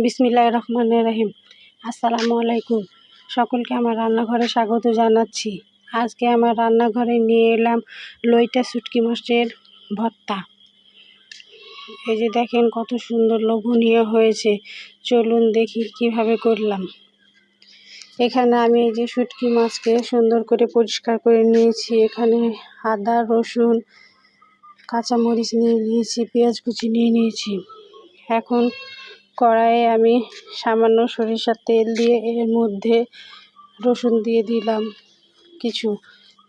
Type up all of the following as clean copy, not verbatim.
বিসমিল্লাহির রহমানির রহিম। আসসালামু আলাইকুম। সকলকে আমার রান্নাঘরে স্বাগত জানাচ্ছি। আজকে আমার রান্নাঘরে নিয়ে এলাম লইটা শুটকি মাছের ভর্তা। এই যে দেখেন কত সুন্দর লোভনীয় হয়েছে। চলুন দেখি কিভাবে করলাম। এখানে আমি এই যে শুটকি মাছকে সুন্দর করে পরিষ্কার করে নিয়েছি। এখানে আদা, রসুন, কাঁচামরিচ নিয়ে নিয়েছি, পেঁয়াজ কুচি নিয়ে নিয়েছি। এখন কড়াইয়ে আমি সামান্য সরিষার তেল দিয়ে এর মধ্যে রসুন দিয়ে দিলাম কিছু,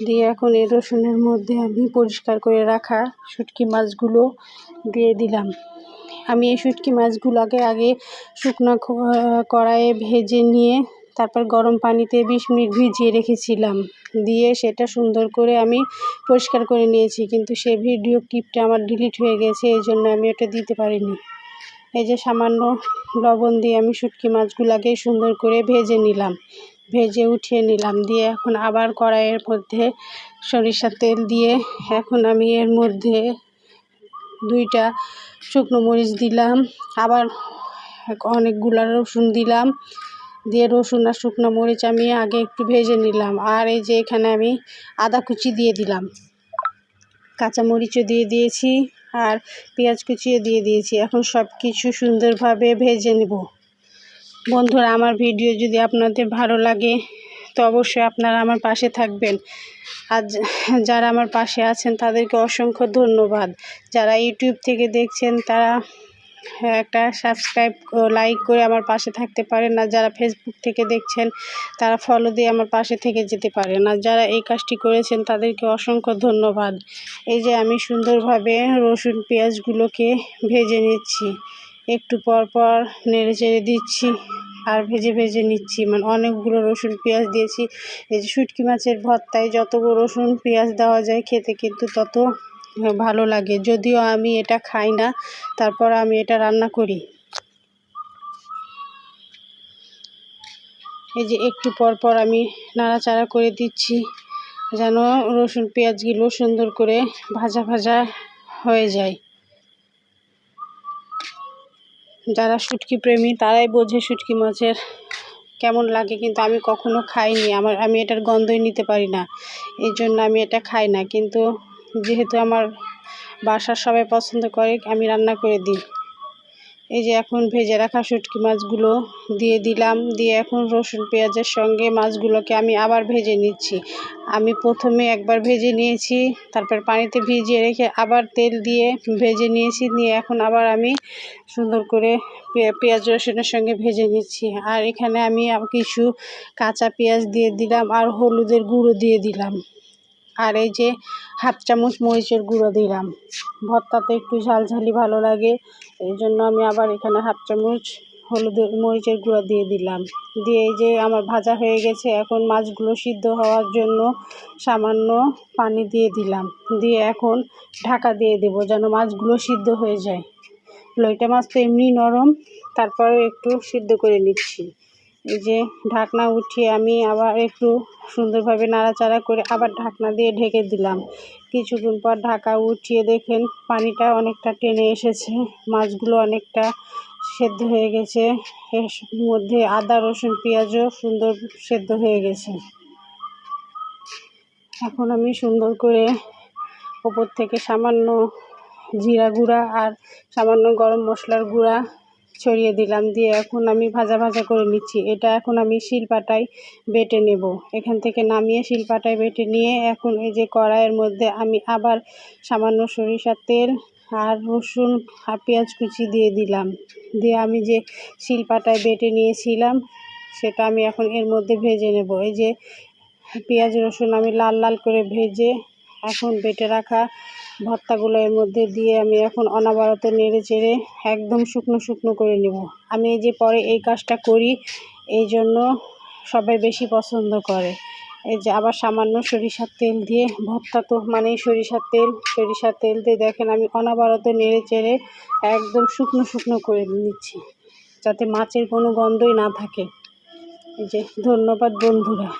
দিয়ে এখন এই রসুনের মধ্যে আমি পরিষ্কার করে রাখা শুটকি মাছগুলো দিয়ে দিলাম। আমি এই শুটকি মাছগুলোকে আগে শুকনো কড়াইয়ে ভেজে নিয়ে তারপর গরম পানিতে 20 মিনিট ভিজিয়ে রেখেছিলাম, দিয়ে সেটা সুন্দর করে আমি পরিষ্কার করে নিয়েছি, কিন্তু সেই ভিডিও ক্লিপটা আমার ডিলিট হয়ে গেছে, এই জন্য আমি ওটা দিতে পারিনি। এই যে সামান্য লবণ দিয়ে আমি শুটকি মাছগুলোকে সুন্দর করে ভেজে নিলাম, ভেজে উঠিয়ে নিলাম। দিয়ে এখন আবার কড়াইয়ের মধ্যে সরিষার তেল দিয়ে এখন আমি এর মধ্যে 2টা শুকনো মরিচ দিলাম, আবার অনেকগুলো রসুন দিলাম, দিয়ে রসুন আর শুকনো মরিচ আমি আগে একটু ভেজে নিলাম। আর এই যে এখানে আমি আদা কুচি দিয়ে দিলাম, কাঁচামরিচও দিয়ে দিয়েছি, আর পেঁয়াজ কুচিও দিয়ে দিয়েছি। এখন সব কিছু সুন্দরভাবে ভেজে নেব। বন্ধুরা, আমার ভিডিও যদি আপনাদের ভালো লাগে তো অবশ্যই আপনারা আমার পাশে থাকবেন। আর যারা আমার পাশে আছেন তাদেরকে অসংখ্য ধন্যবাদ। যারা ইউটিউব থেকে দেখছেন তারা একটা সাবস্ক্রাইব লাইক করে আমার পাশে থাকতে পারেন। আর যারা ফেসবুক থেকে দেখছেন তারা ফলো দিয়ে আমার পাশে থেকে যেতে পারেন। আর যারা এই কাজটি করেছেন তাদেরকে অসংখ্য ধন্যবাদ। এই যে আমি সুন্দরভাবে রসুন পেঁয়াজগুলোকে ভেজে নিচ্ছি, একটু পর পর নেড়ে চেড়ে দিচ্ছি আর ভেজে ভেজে নিচ্ছি। মানে অনেকগুলো রসুন পেঁয়াজ দিয়েছি। এই যে শুটকি মাছের ভর্তায় যত রসুন পেঁয়াজ দেওয়া যায় খেতে কিন্তু তত ভালো লাগে। যদিও আমি এটা খাই না, তারপর আমি এটা রান্না করি। এই যে একটু পর পর আমি নাড়াচাড়া করে দিচ্ছি যেন রসুন পেঁয়াজগুলো সুন্দর করে ভাজা ভাজা হয়ে যায়। যারা শুটকি প্রেমী তারাই বোঝে শুটকি মাছের কেমন লাগে, কিন্তু আমি কখনো খাইনি। আমি এটার গন্ধই নিতে পারি না, এই জন্য আমি এটা খাই না। কিন্তু যেহেতু আমার বাসার সবাই পছন্দ করে, আমি রান্না করে দিই। এই যে এখন ভেজে রাখা শুটকি মাছগুলো দিয়ে দিলাম, দিয়ে এখন রসুন পেঁয়াজের সঙ্গে মাছগুলোকে আমি আবার ভেজে নিচ্ছি। আমি প্রথমে একবার ভেজে নিয়েছি, তারপর পানিতে ভিজিয়ে রেখে আবার তেল দিয়ে ভেজে নিয়েছি, নিয়ে এখন আবার আমি সুন্দর করে পেঁয়াজ রসুনের সঙ্গে ভেজে নিচ্ছি। আর এখানে আমি কিছু কাঁচা পেঁয়াজ দিয়ে দিলাম আর হলুদের গুঁড়ো দিয়ে দিলাম, আর এই যে 1/2 চামচ মরিচের গুঁড়ো দিলাম। ভর্তাতে একটু ঝালঝালি ভালো লাগে, এই জন্য আমি আবার এখানে 1/2 চামচ মরিচের গুঁড়ো দিয়ে দিলাম। দিয়ে এই যে আমার ভাজা হয়ে গেছে। এখন মাছগুলো সিদ্ধ হওয়ার জন্য সামান্য পানি দিয়ে দিলাম, দিয়ে এখন ঢাকা দিয়ে দেবো যেন মাছগুলো সিদ্ধ হয়ে যায়। লইটা মাছ তো এমনি নরম, তারপরেও একটু সিদ্ধ করে নিচ্ছি। এই যে ঢাকনা উঠিয়ে আমি আবার একটু সুন্দরভাবে নাড়াচাড়া করে আবার ঢাকনা দিয়ে ঢেকে দিলাম। কিছুক্ষণ পর ঢাকা উঠিয়ে দেখেন পানিটা অনেকটা টেনে এসেছে, মাছগুলো অনেকটা সেদ্ধ হয়ে গেছে। এর মধ্যে আদা রসুন পেঁয়াজও সুন্দর সেদ্ধ হয়ে গেছে। এখন আমি সুন্দর করে ওপর থেকে সামান্য জিরা গুঁড়া আর সামান্য গরম মশলার গুঁড়া ছড়িয়ে দিলাম, দিয়ে এখন আমি ভাজা ভাজা করে নিচ্ছি। এটা এখন আমি শিলপাটায় বেটে নেব। এখান থেকে নামিয়ে শিলপাটায় বেটে নিয়ে এখন এই যে কড়াইয়ের মধ্যে আমি আবার সামান্য সরিষার তেল আর রসুন আর পেঁয়াজ কুচি দিয়ে দিলাম, দিয়ে আমি যে শিলপাটায় বেটে নিয়েছিলাম সেটা আমি এখন এর মধ্যে ভেজে নেব। এই যে পেঁয়াজ রসুন আমি লাল লাল করে ভেজে এখন বেটে রাখা ভর্তাগুলো এর মধ্যে দিয়ে আমি এখন অনবরত নেড়ে চেড়ে একদম শুকনো শুকনো করে নেব। আমি এই যে পরে এই কাজটা করি, এই জন্য সবাই বেশি পছন্দ করে। এই যে আবার সামান্য সরিষার তেল দিয়ে, ভর্তা তো মানেই সরিষার তেল দিয়ে দেখেন আমি অনবরত নেড়ে চেড়ে একদম শুকনো শুকনো করে নিচ্ছি যাতে মাছের কোনো গন্ধই না থাকে। এই যে ধন্যবাদ বন্ধুরা।